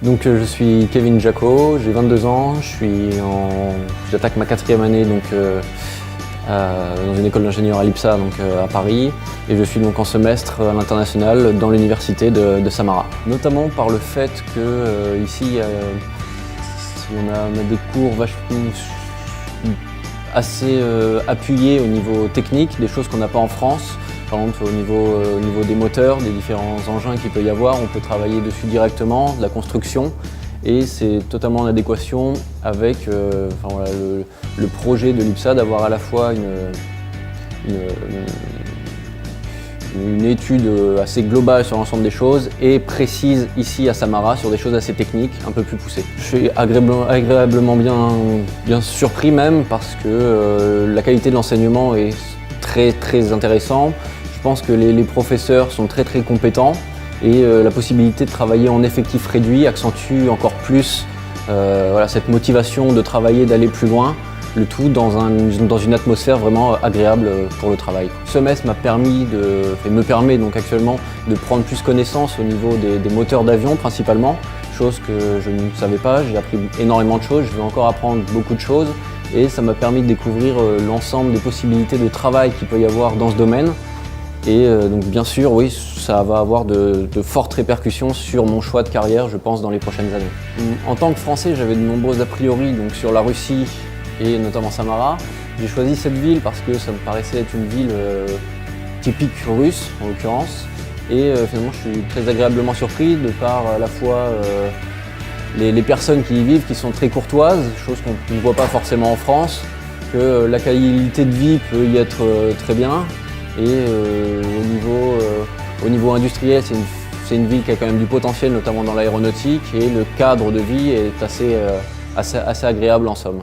Donc je suis Kevin Jacot, j'ai 22 ans, j'attaque ma 4e année dans une école d'ingénieur à l'IPSA à Paris, et je suis donc en semestre à l'international dans l'université de Samara. Notamment par le fait que ici on a des cours vachement assez appuyés au niveau technique, des choses qu'on n'a pas en France. Par exemple, au niveau des moteurs, des différents engins qu'il peut y avoir, on peut travailler dessus directement, de la construction, et c'est totalement en adéquation avec le projet de l'IPSA d'avoir à la fois une étude assez globale sur l'ensemble des choses et précise ici à Samara sur des choses assez techniques, un peu plus poussées. Je suis agréablement bien surpris même parce que la qualité de l'enseignement est très intéressante. Je pense que les professeurs sont très compétents et la possibilité de travailler en effectif réduit accentue encore plus cette motivation de travailler, d'aller plus loin, le tout dans une atmosphère vraiment agréable pour le travail. Ce semestre me permet donc actuellement de prendre plus connaissance au niveau des moteurs d'avion principalement, chose que je ne savais pas. J'ai appris énormément de choses, je vais encore apprendre beaucoup de choses et ça m'a permis de découvrir l'ensemble des possibilités de travail qu'il peut y avoir dans ce domaine. Et donc bien sûr, oui, ça va avoir de fortes répercussions sur mon choix de carrière, je pense, dans les prochaines années. En tant que Français, j'avais de nombreux a priori donc, sur la Russie et notamment Samara. J'ai choisi cette ville parce que ça me paraissait être une ville typique russe, en l'occurrence. Et finalement, je suis très agréablement surpris de par à la fois les personnes qui y vivent, qui sont très courtoises, chose qu'on ne voit pas forcément en France, que la qualité de vie peut y être très bien. Et au niveau industriel, c'est une ville qui a quand même du potentiel, notamment dans l'aéronautique, et le cadre de vie est assez agréable en somme.